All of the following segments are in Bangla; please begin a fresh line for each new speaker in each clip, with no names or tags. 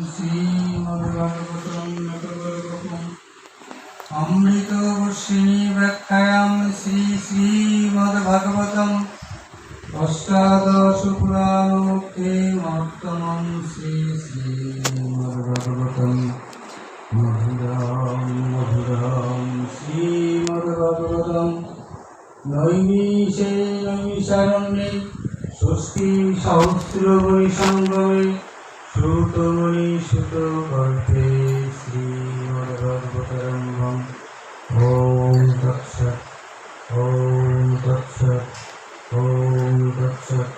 श्रीमद्भागवतं अमृतवर्षिणी व्याख्यायां श्रीमद्भागवतम् अष्टादशपुराणोक्ते महत्तमं श्रीमद्भागवतं मधुरं मधुरं श्रीमद्भागवतं नैमिषारण्ये षष्ठी सहस्रवैसंगमे श्रुतमणि श्रुतगल्पे श्रीमद्भागवतरङ्गम् ॐ तत्सत् ॐ तत्सत् ॐ तत्सत्।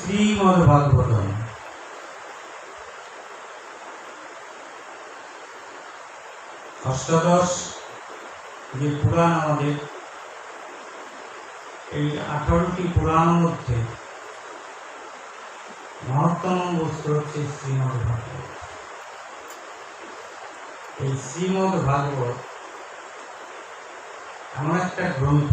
श्रीमद्भागवतम् अष्टादश যে পুরাণ আমাদের এই 18টি পুরাণের মধ্যে মহত্তম বস্তু হচ্ছে শ্রীমদ্ভাগবত। এই শ্রীমদ্ভাগবত এমন একটা গ্রন্থ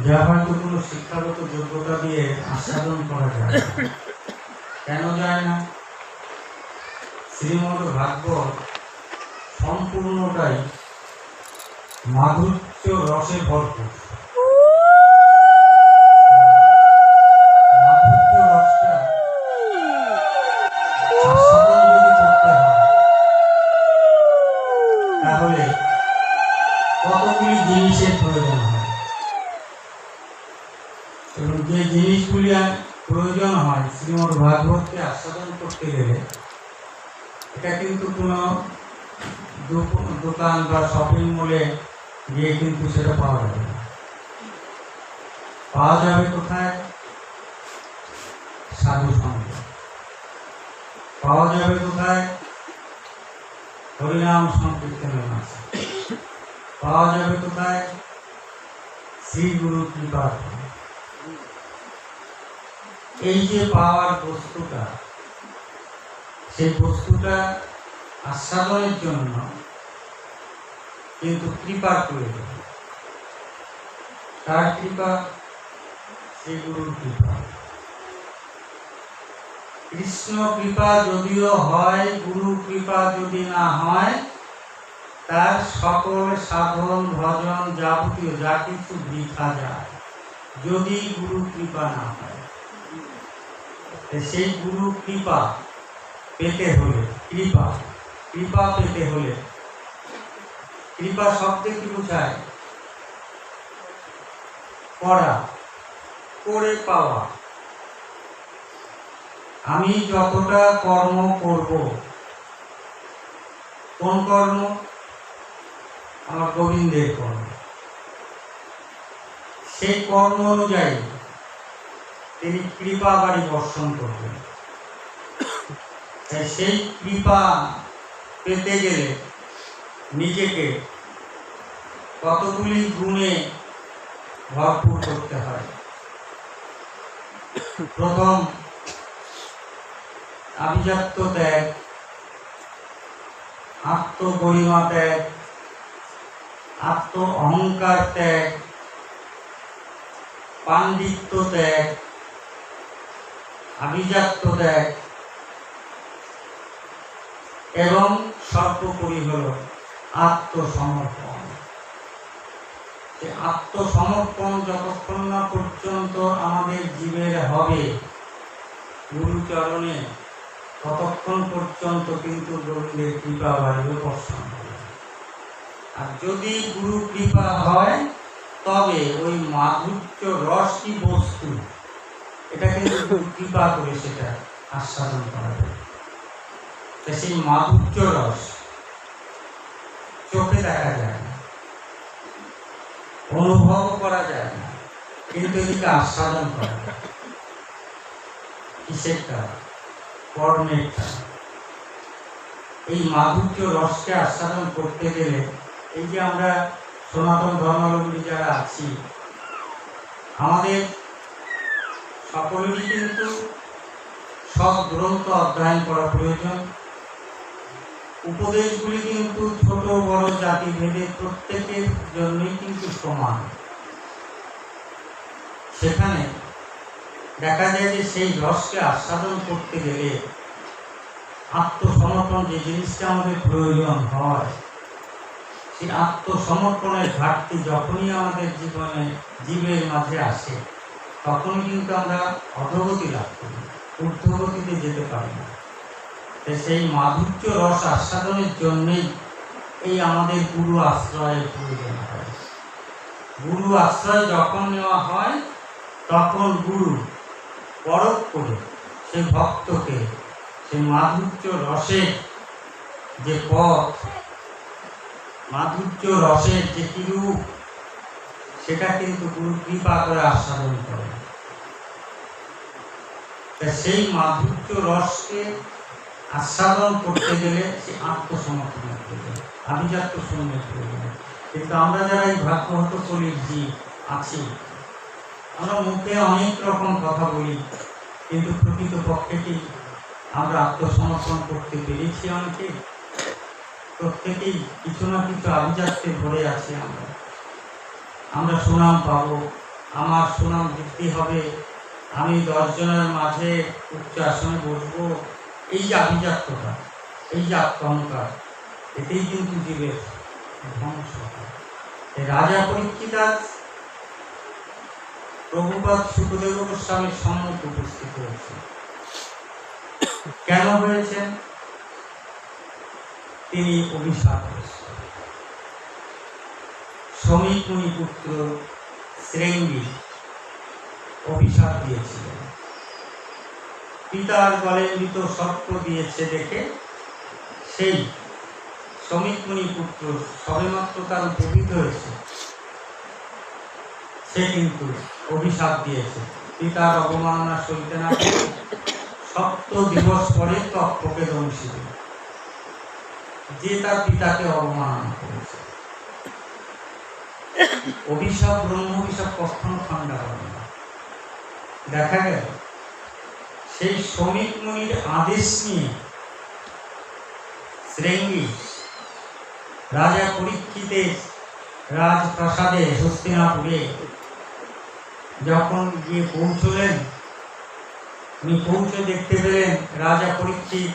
যা হয়তো কোনো শিক্ষাগত যোগ্যতা দিয়ে আস্বাদন করা যায় না। কেন যায় না? শ্রীমদ্ভাগবত সম্পূর্ণটাই মাধুর্য রসে ভরপুর। মাধুর্য রসটা আস্বাদন যদি করতে হয় তাহলে কতগুলি জিনিসের প্রয়োজন হয়, এবং যে জিনিসগুলি প্রয়োজন হয় শ্রীমদ্ভাগবতকে আস্বাদন করতে গেলে এটা কিন্তু কোনো দোকান বা শপিং মলে গিয়ে কিন্তু সেটা পাওয়া যাবে না। পাওয়া যাবে কোথায়? সাধু সঙ্গে। পাওয়া যাবে কোথায়? হরিনাম সংকীর্তনের মাঝে। পাওয়া যাবে কোথায়? শ্রী গুরু কৃপা। এই যে পাওয়ার বস্তুটা, সেই বস্তুটা আস্বাদনের জন্য কিন্তু কৃপা প্রয়োজন। তার কৃপা, শ্রী গুরুর কৃপা। কৃষ্ণ কৃপা যদিও হয়, গুরু কৃপা যদি না হয়, তার সকল সাধন ভজন যাবতীয় যা কিছু বৃথা যায় যদি গুরু কৃপা না হয়। সেই গুরু কৃপা পেতে হলে, কৃপা পেতে হলে, কৃপা শব্দে কি বোঝায়? করা, করে পাওয়া। আমি যতটা কর্ম করব, কোন কর্ম? আমার গোবিন্দের কর্ম। সেই কর্ম অনুযায়ী তিনি কৃপা বাড়ি বর্ষণ করবেন। সেই কৃপা পেতে গেলে নিজেকে কতগুলি গুণে ভরপুর করতে হয়। প্রথম, আভিজাত্য ত্যাগ, আত্মগরিমা ত্যাগ, আত্ম অহংকার ত্যাগ, পাণ্ডিত্য ত্যাগ, আভিজাত্য ত্যাগ, এবং সর্বোপরি হল আত্মসমর্পণ। আত্মসমর্পণ যতক্ষণ না পর্যন্ত আমাদের জীবের হবে গুরুচরণে, ততক্ষণ পর্যন্ত কিন্তু গোবিন্দের কৃপা বাড়িবে বর্ষণ হবে। আর যদি গুরু কৃপা হয় তবে ওই মাধুর্য রস কি বস্তু, এটা কিন্তু গুরু কৃপা করে সেটা আস্বাদন করা যায়। সেই মাধুর্য রস চোখে দেখা যায় না, অনুভব করা যায় না, কিন্তু এদিকে আস্বাদন করা যায়। কিসেরটা? কর্মেরটা। এই মাধুর্য রসকে আস্বাদন করতে গেলে এই যে আমরা সনাতন ধর্মাবলম্বী যারা আছি, আমাদের সকলেরই কিন্তু সব গ্রন্থ অধ্যয়ন করা প্রয়োজন। উপদেশগুলি কিন্তু ছোট বড় জাতি ভেদে প্রত্যেকের জন্যই কিন্তু সমান। সেখানে দেখা যায় যে সেই রসকে আস্বাদন করতে গেলে আত্মসমর্পণ যে জিনিসটা আমাদের প্রয়োজন হয়, সেই আত্মসমর্পণের ঘাটতি যখনই আমাদের জীবের মাঝে আসে, তখনই কিন্তু আমরা অধোগতি লাভ করি, ঊর্ধ্বগতিতে যেতে পারি না। সেই মাধুর্য রস আস্বাদনের জন্যই এই আমাদের গুরু আশ্রয়ের প্রয়োজন হয়। গুরু আশ্রয় যখন নেওয়া হয়, তখন গুরু পরখ করে সেই ভক্তকে সেই মাধুর্য রসের যে পথ, মাধুর্য রসের যে কিরূপ, সেটা কিন্তু গুরু কৃপা করে আস্বাদন করে। সেই মাধুর্য রসকে আস্বাদন করতে গেলে সে আত্মসমর্পণের প্রয়োজন, আভিজাত্য শূন্যের প্রয়োজন। কিন্তু আমরা যারা এই ভাগ্যহত কলির জীব আছি, আমরা মুখে অনেক রকম কথা বলি, কিন্তু প্রকৃত পক্ষে কি আমরা আত্মসমর্পণ করতে পেরেছি? অনেকে প্রত্যেকেই কিছু না কিছু আভিজাত্যে ভরে আছি। আমরা সুনাম পাবো, আমার সুনাম বৃদ্ধি হবে, আমি 10 জনের মাঝে উচ্চ আসনে বসবো, এই যে আভিজাত্যটা, এই যে আত্মহংকার, এতেই কিন্তু জীবের ধ্বংস। রাজা পরীক্ষিত প্রভুপাদ শুকদেব গোস্বামীর সম্মুখে উপস্থিত হয়েছে। কেন হয়েছেন? তিনি অভিশাপ শ্রমিক মুনি পুত্র শ্রেঙ্গী অভিশাপ দিয়েছিলেন। পিতার গলে মৃত সর্প দিয়েছে দেখে সেই শ্রমিক মুনি পুত্র সবেমাত্র তার উপকৃত হয়েছে, সে কিন্তু অভিশাপ দিয়েছে। পিতার অবমাননা সইতে না পেরে 7 দিবস পরে তক্ষকে দংশিত, যে তার পিতাকে অবমাননা করেছে। অভিশাপ, ব্রহ্ম অভিশাপ কখনো ঠান্ডা হবে না। দেখা গেল সেই শ্রমিক মুনির আদেশ নিয়ে শ্রেঙ্গী রাজা পরীক্ষিতের রাজপ্রাসাদে হস্তিনাপুরে যখন গিয়ে পৌঁছলেন, উনি পৌঁছে দেখতে পেলেন রাজা পরীক্ষিত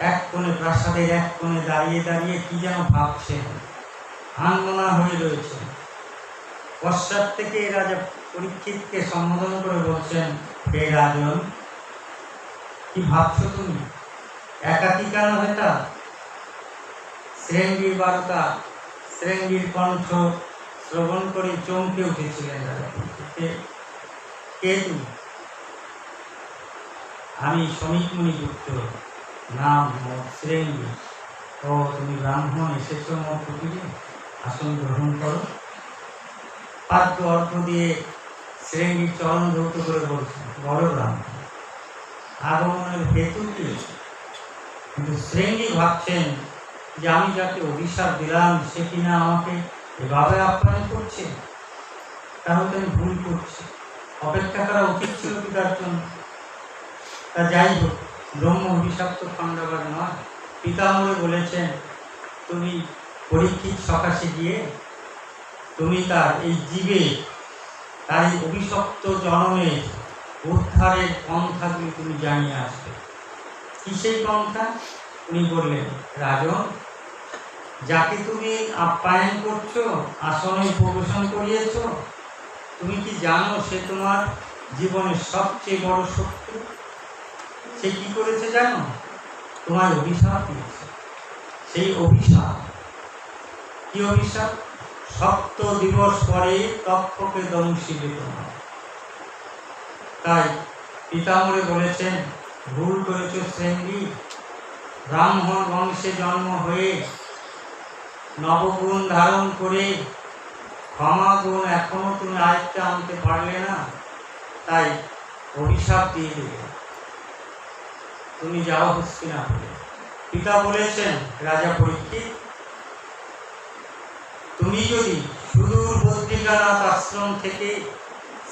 এক কোণে, প্রাসাদের এক কোণে দাঁড়িয়ে দাঁড়িয়ে কি যেন ভাবছেন, আনমনা হয়ে রয়েছে। পশ্চাৎ থেকে রাজা পরীক্ষিতকে সম্বোধন করে বলছেন, হে রাজন, কি ভাবছো তুমি? একাকী কেন হেতা? শ্রেঙ্গীর বার্তা, শ্রেঙ্গীর কণ্ঠ শ্রবণ করে চমকে উঠেছিলেন রাজা পরীক্ষিত। কে তুমি? আমি শ্রমিক মুনি পুত্র, নাম শ্রেঙ্গী। ও তুমি ব্রাহ্মণ, এসেছো মোর কুটিরে, আসন গ্রহণ করো। পাদ্য অর্থ দিয়ে শ্রেঙ্গীর চরণ ধৌত করে বলছেন, বড় ব্রাহ্মণ, আগমনের হেতু কি? কিন্তু শ্রেঙ্গী ভাবছেন যে আমি যাকে অভিশাপ দিলাম সে কিনা আমাকে এভাবে আপ্যায়ন করছে, তাহলে আমি ভুল করছি, অপেক্ষা করা উচিত ছিল পিতার জন্য। তা যাই হোক, ব্রহ্ম অভিশাপ তো খণ্ডাবার নয়। পিতামহ বলেছেন, তুমি পরীক্ষিত সকাশে গিয়ে তুমি তার এই জীবে, তার এই অভিশপ্ত জন্মের উদ্ধারের পন্থাগুলি তুমি জানিয়ে আসবে। কি সেই পন্থা? উনি বললেন, রাজন, যাকে তুমি আপ্যায়ন করছো, আসনে প্রবেশন করিয়েছ, তুমি কি জানো সে তোমার জীবনের সবচেয়ে বড় শত্রু? সে কি করেছে জানো? তোমার অভিশাপ দিয়েছে। সেই অভিশাপ কি অভিশাপ? 7 দিবস পরে তক্ষকে দংশিবে তোমার। তাই পিতামহে বলেছেন, ভুল করেছ শ্রেঙ্গী, ব্রাহ্মণ বংশে জন্ম হয়ে নবগুণ ধারণ করে ক্ষমা গুণ এখনো তুমি আয়ত্তে আনতে পারলে না, তাই অভিশাপ দিয়ে দিলে, তুমি যাও হস্তিনাপুরে। পিতা বলেছেন, রাজা পরীক্ষিত, তুমি যদি সুদূর বদ্রিকানাথ আশ্রম থেকে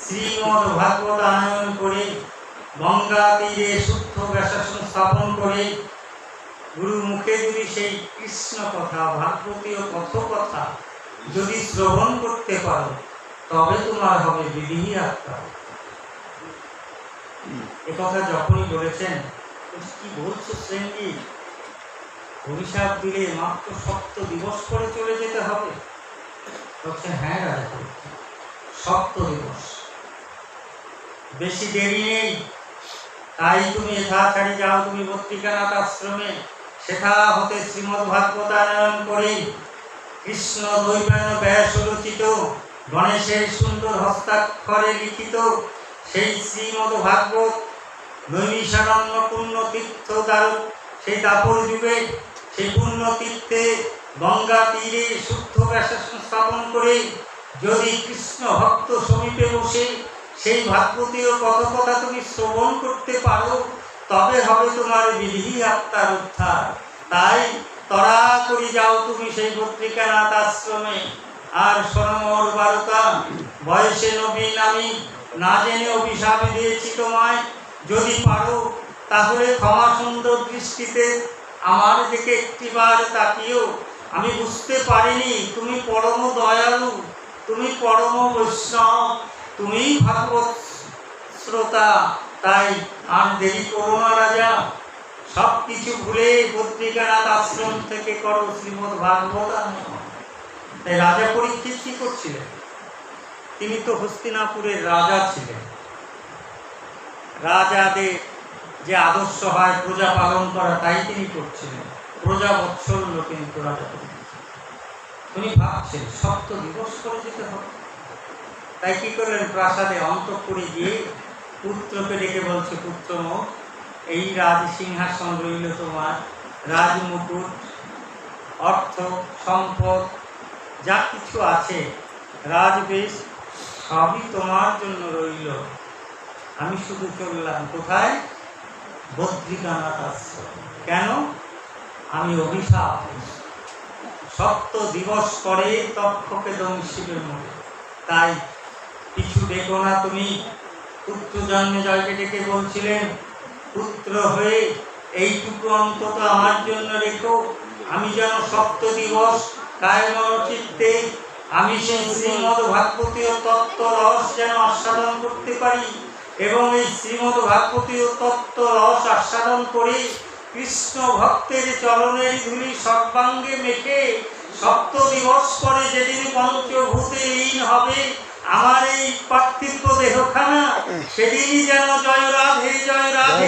শ্রীমদ ভাগবত আনয়ন করে গঙ্গা তীরে শুদ্ধ ব্যাসাসন স্থাপন করে গুরুর মুখে যদি সেই কৃষ্ণ কথা, ভাগবতীয় কথকথা যদি শ্রবণ করতে পারো, তবে তোমার হবে বিধি আত্মা। একথা যখনই বলেছেন, কি বলছো শ্রেণী, অভিশাপ দিলে মাত্র 7 দিবস করে চলে যেতে হবে? বলছে হ্যাঁ রাজা, 7 দিবস, বেশি দেরি নেই। তাই তুমি এথা ছাড়ি যাও তুমি বদ্রিকানাথ আশ্রমে, সেথা হতে শ্রীমদ্ ভাগবতায়ন করে কৃষ্ণ দৈবায়ন ব্যাস রচিত, গণেশের সুন্দর হস্তাক্ষরে লিখিত সেই শ্রীমদ্ ভাগবত নৈমিষারণ্য পূর্ণ তীর্থ দ্বারক, সেই দাপর যুগে সেই পূর্ণ তীর্থে গঙ্গা তীরে শুদ্ধ ব্যাসাসন স্থাপন করে যদি কৃষ্ণ ভক্ত সমীপে বসে সেই ভাগবতীয় কথকথা তুমি শ্রবণ করতে পারো, তবে হবে তোমার বিধি আত্মার উদ্ধার। তাই তড়া করে যাও তুমি সেই বদ্রিকানাথ আশ্রমে। আর শোনো বারতা, বয়সে নবীন আমি, না জেনে অভিশাপ দিয়েছি তোমায়, যদি পারো তাহলে ক্ষমা সুন্দর দৃষ্টিতে আমার দিকে একটিবার তাকিও। আমি বুঝতে পারিনি তুমি পরম দয়ালু, তুমি পরম বৈষ্ণব, তুমি ভাগবত শ্রোতা। তাই আর দেরি করো না রাজা, সব কিছু ভুলে বদ্রিকানাথ আশ্রম থেকে করো শ্রীমদ্ ভাগবত। তাই রাজা পরীক্ষিত কি করছিলেন? তিনি তো হস্তিনাপুরের রাজা ছিলেন। রাজাদের যে আদর্শ হয় প্রজা পালন করা, তাই তিনি করছিলেন। প্রজা বৎসল্য কিন্তু রাজা তিনি ভাবছেন 7 দিবস করে যেতে হবে। তাই কি করলেন, প্রাসাদে অন্তঃপুরে গিয়ে পুত্রকে ডেকে বলছে, পুত্র এই রাজ সিংহাসন রইল তোমার, রাজমুকুট, অর্থ সম্পদ যা কিছু আছে, রাজবেশ সবই তোমার জন্য রইল। আমি শুধু চললাম কোথায়? বদ্রিকানাথ আশ্রম। কেন? আমি অভিশাপ 7 দিবস করে তক্ষকে দংশিবে মরে। তাই কিছু দেখো না তুমি। পুত্র জন্মে জয়কে ডেকে বলছিলেন, পুত্র হয়ে এইটুকু অন্তত আমার জন্য রেখো, আমি যেন 7 দিবস কায় মনচিত্তে আমি সেই শ্রীমদ্ ভাগবতীয় তত্ত্ব রস যেন আস্বাদন করতে পারি, এবং এই শ্রীমদ্ ভাগবতীয় তত্ত্ব রস আস্বাদন করে কৃষ্ণ ভক্তের চরণের ধুলি সর্বাঙ্গে মেখে 7 দিবস পরে যেদিন পঞ্চভূতে লীন হবে আমার এই পার্থিব দেহখানা, সেদিনই যেন জয় রাধে জয় রাধে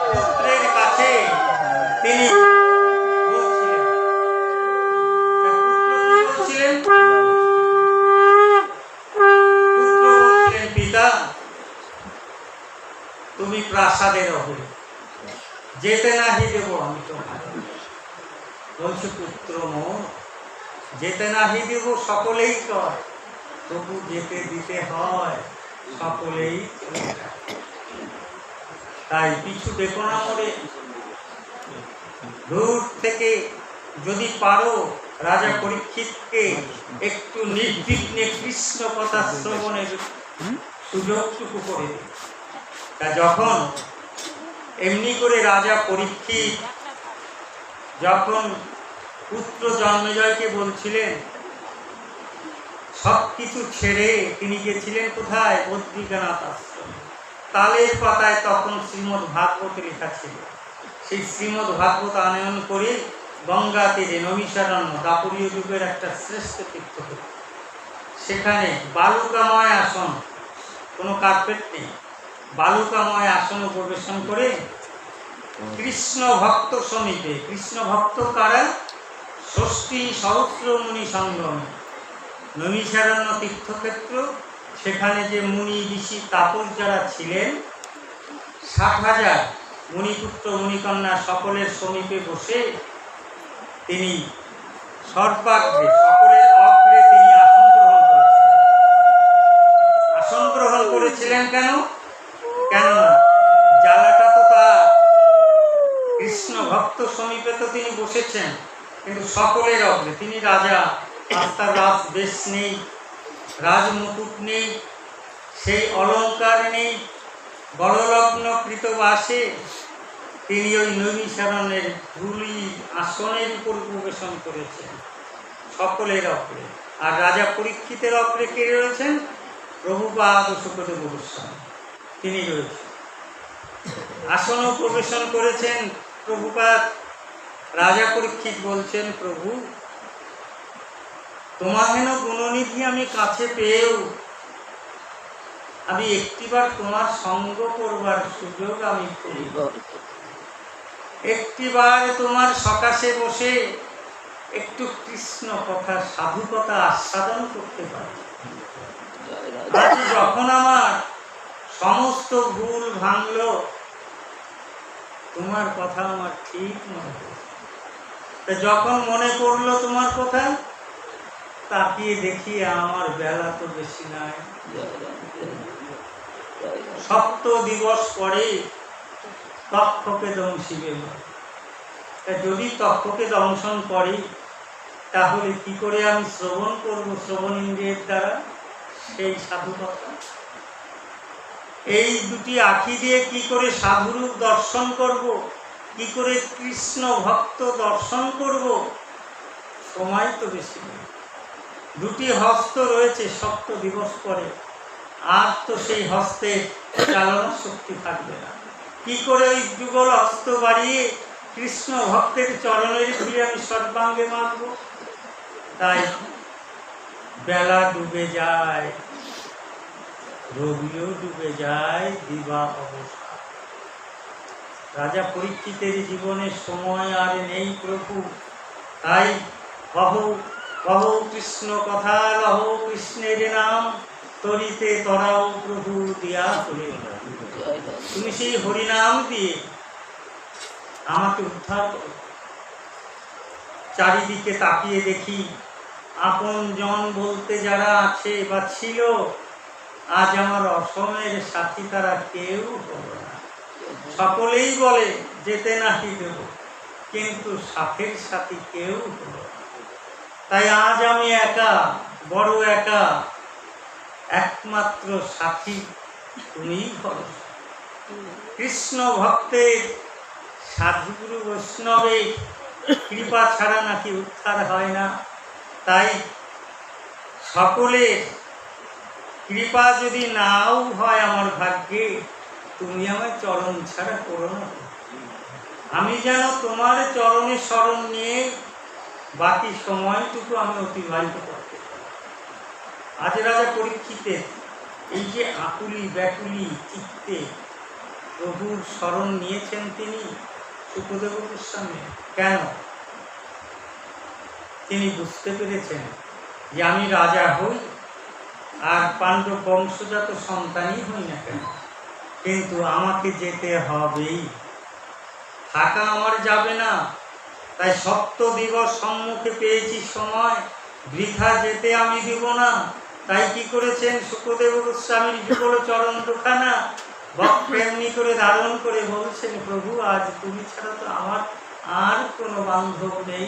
পুত্রের কাছে তিনি বলছিলেন, পিতা তুমি প্রাসাদে রবে, যেতে নাহি দেব আমি তোমার। বলছে পুত্র মোর, যেতে নাহি দেব সকলেই কয়, তবু যেতে দিতে হয় সকলেই। তাই পিছু দেখো না মরে, দূর থেকে যদি পারো রাজা পরীক্ষিতকে একটু নির্বিঘ্নে কৃষ্ণ কথা শ্রবণের সুযোগটুকু করে দিই। তা যখন এমনি করে রাজা পরীক্ষিত যখন পুত্র জন্মেজয়কে বলছিলেন, সব কিছু ছেড়ে তিনি গেছিলেন কোথায়? বদ্রিকানাথ আশ্রম। তালের পাতায় তখন শ্রীমদ্ ভাগবত লেখা ছিল। সেই শ্রীমদ্ ভাগবত আনয়ন করে গঙ্গা তীরে নৈমিষারণ্য দাপরীয় যুগের একটা শ্রেষ্ঠ তীর্থ, সেখানে বালুকাময় আসন, কোনো কার্পেট নেই, বালুকাময় আসন পরিবেশন করে কৃষ্ণ ভক্ত সমীপে, কৃষ্ণ ভক্ত কারা? ৬০ সহস্র মুনি সঙ্গমে নৈমিষারণ্য তীর্থক্ষেত্র। সেখানে যে মুনি ঋষি তাপস যারা ছিলেন, ৬০,০০০ মুনিপুত্র মুনিকন্যা সকলের সমীপে বসে তিনি সর্বাগ্রে, সকলের অগ্রে তিনি আসন গ্রহণ করেছিলেন। আসন গ্রহণ করেছিলেন কেন? কেননা জ্বালাটা তো তার, কৃষ্ণ ভক্ত সমীপে তো তিনি বসেছেন, কিন্তু সকলের অগ্রে। তিনি রাজা, আস্তার রাজ বেশ নেই, রাজমুকুট নেই, সেই অলঙ্কার নেই, বড়লগ্নকৃত বাসে তিনি ওই নৈমিষারণ্যের ধূলি আসনের উপর প্রবেশন করেছেন, সকলের অপরে। আর রাজা পরীক্ষিতের অপরে কে রয়েছেন? প্রভুপাদ ও শুকদেব গোস্বামী, তিনি রয়েছেন। আসনও প্রবেশন করেছেন প্রভুপাদ। রাজা পরীক্ষিত বলছেন, প্রভু তোমার হেন গুণনিধি আমি কাছে পেয়েও আমি একটিবার তোমার সঙ্গ করবার সুযোগ আমি করি, একটিবার তোমার সকাশে বসে একটু কৃষ্ণ কথা, সাধু কথা আস্বাদন করতে পারি। আজ যখন আমার সমস্ত ভুল ভাঙল, তোমার কথা আমার ঠিক মনে পড়ল। যখন মনে পড়লো তোমার কথা, তাকিয়ে দেখি আমার বেলা তো বেশি নাই। সপ্ত দিবস পরে তক্ষকে দংশিবে। যদি তক্ষকে দংশন করি, তাহলে কি করে আমি শ্রবণ করব শ্রবণ ইন্দ্রিয়ের দ্বারা সেই সাধু কথা? এই দুটি আঁখি দিয়ে কি করে সাধুরূপ দর্শন করব, কি করে কৃষ্ণ ভক্ত দর্শন করব? সময় তো বেশি নেই। দুটি হস্ত রয়েছে সপ্ত দিবস পরে, আর তো সেই হস্তে চালনা শক্তি থাকবে না। কি করে ওই যুগল হস্ত বাড়িয়ে কৃষ্ণ ভক্তের চরণের ধুলি আমি সর্বাঙ্গে মানব? তাই বেলা ডুবে যায়, রবিও ডুবে যায়, দিবা অবস্থা। রাজা পরীক্ষিতের জীবনে সময় আর নেই প্রভু। তাই কহো কহো কৃষ্ণ কথা, লহো কৃষ্ণের নাম, তরিতে তরাও প্রভু দিয়া তোলে। তুমি সেই হরিনাম দিয়ে আমাকে উদ্ধার করো। চারিদিকে তাকিয়ে দেখি আপন জন বলতে যারা আছে বা ছিল, আজ আমার অসমের সাথী তারা কেউ হলো না। সকলেই বলে যেতে নাহি দেব, কিন্তু সাথের সাথী কেউ হলো না। তাই আজ আমি একা, বড় একা। একমাত্র সাথী তুমিই ভরসা। কৃষ্ণ ভক্তের, সাধুগুরু বৈষ্ণবে কৃপা ছাড়া নাকি উদ্ধার হয় না। তাই সকলের কৃপা যদি নাও হয় আমার ভাগ্যে, তুমি আমার চরণ ছাড়া করো না। আমি যেন তোমার চরণে শরণ নিয়ে বাকি সময়টুকু আমি অতিবাহিত করতে পারি। আজ রাজা পরীক্ষিতের এই যে আকুলি ব্যাকুলি চিত্তে প্রভুর শরণ নিয়েছেন তিনি শুকদেব গোস্বামী। কেন? তিনি বুঝতে পেরেছেন যে আমি রাজা হই আর পাণ্ডব বংশজাত সন্তানই হই না কেন, কিন্তু আমাকে যেতে হবেই, থাকা আমার যাবে না। তাই সপ্ত দিবস সম্মুখে পেয়েছি সময়, বৃথা যেতে আমি দিব না। তাই কি করেছেন শুকদেব গোস্বামীর যুগল চরণ দুখানা বক্রেমনি করে ধারণ করে বলছেন, প্রভু আজ তুমি ছাড়া তো আমার আর কোনো বান্ধব নেই।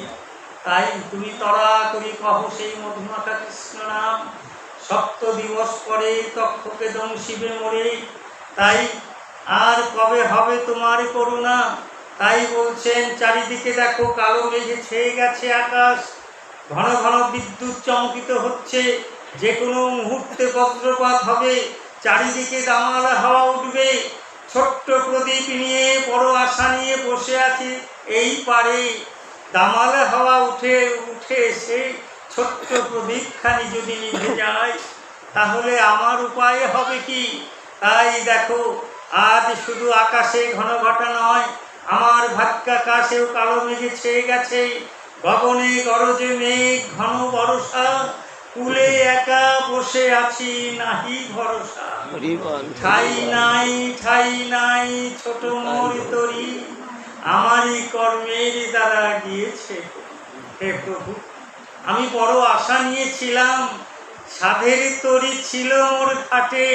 তাই তুমি তরা করি কহ সেই মধুমাখা কৃষ্ণ নাম, সপ্ত দিবস পরে তক্ষকে দংশিবে মোরে। তাই আর কবে হবে তোমার করুণা? তাই বলছেন চারিদিকে দেখো কালো মেঘে ছেয়ে গেছে আকাশ, ঘন ঘন বিদ্যুৎ চমকিত হচ্ছে, যে কোনো মুহূর্তে বজ্রপাত হবে, চারিদিকে দামালা হাওয়া উঠবে। ছোট্ট প্রদীপ নিয়ে বড় আশা নিয়ে বসে আছি এই পারে, দামালা হাওয়া উঠে এসে ছোট্ট প্রদীপখানি যদি নিভে যায়, তাহলে আমার উপায় হবে কি? তাই দেখো আজ শুধু আকাশে ঘন ঘটা নয়, আমার ভাগ্যাকাশেও কালো মেঘে ছেয়ে গেছে। গগনে গরজে মেঘ ঘন বর্ষা, কুলে একা বসে আছি নাহি ভরসা। ঠাই নাই ছোট মোর তরি, আমারই কর্মের দ্বারা গিয়েছে। হে প্রভু, আমি বড় আশা নিয়েছিলাম, সাধের তরি ছিল মোর ঘাটে,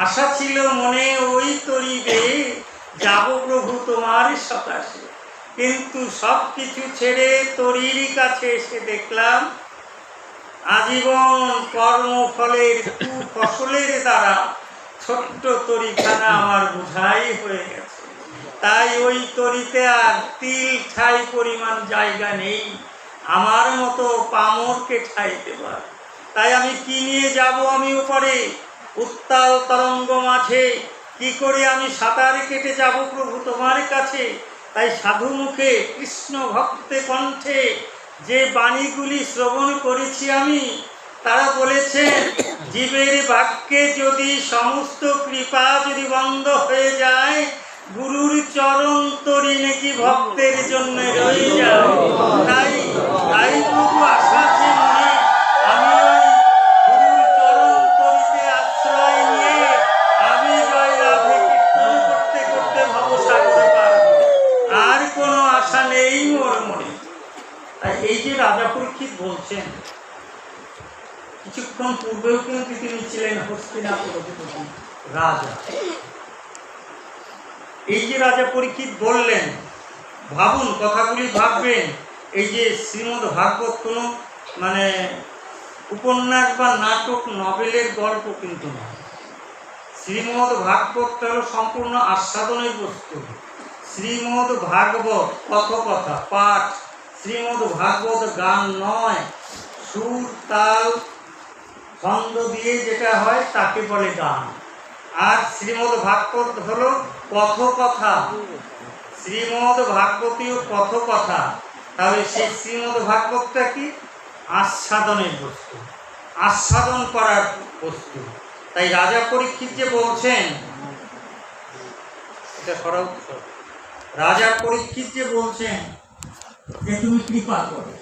আশা ছিল মনে ওই তরি বেয়ে যাব প্রভু তোমার সকাশে। কিন্তু সব কিছু ছেড়ে তরির কাছে এসে দেখলাম আজীবন কর্মফলের কুফসলের দ্বারা ছোট্ট তরিখানা আমার বোঝাই হয়ে গেছে। তাই ওই তরিতে আর তিল ঠাই পরিমাণ জায়গা নেই আমার মতো পামরকে ঠাই দেবার। তাই আমি কি নিয়ে যাব আমি উপরে উত্তাল তরঙ্গ মাঝে, কি করে আমি সাঁতার কেটে যাব প্রভু তোমার কাছে। তাই সাধু মুখে কৃষ্ণ ভক্তে কণ্ঠে যে বাণীগুলি শ্রবণ করেছি আমি, তারা বলেছেন জীবের বাক্যে যদি সমস্ত কৃপা যদি বন্ধ হয়ে যায়, গুরুর চরণ তরি নাকি ভক্তের জন্য রয়ে যায়। তাই তাই প্রভু আশা আছে মনে, আমি ওই গুরুর চরণ তরিতে আশ্রয় নিয়ে আমি জয় রাধে কীর্তন করতে করতে ভবসাগরে পার হব। আর কোনো আশা নেই মোর মনে। তাই এই যে রাজা পরীক্ষিত বলছেন, কিছুক্ষণ পূর্বেও কিন্তু তিনি ছিলেন হস্তিনাপুর অধিপতি রাজা। এই যে রাজা পরীক্ষিত বললেন, ভাবুন, কথাগুলি ভাববেন। এই যে শ্রীমদ্ ভাগবত কোনো মানে উপন্যাস বা নাটক নভেলের গল্প কিন্তু নয়। শ্রীমদ্ ভাগবতটা হলো সম্পূর্ণ আস্বাদনের বস্তু। শ্রীমদ্ ভাগবত কথকথা পাঠ, শ্রীমদ্ ভাগবত গান নয়। সুর তাল ছন্দ দিয়ে যেটা হয় তাকে বলে গান। আর শ্রীমদ্ ভাগবত হলো কথকথা, শ্রীমদ্ ভাগবতীয় কথকথা। তাহলে সেই শ্রীমদ্ ভাগবতটা কি? আস্বাদনের বস্তু, আস্বাদন করার বস্তু। তাই রাজা পরীক্ষিত যে বলছেন, এটা সরাও, রাজা পরীক্ষিত যে বলছেন যে তুমি কৃপা করো,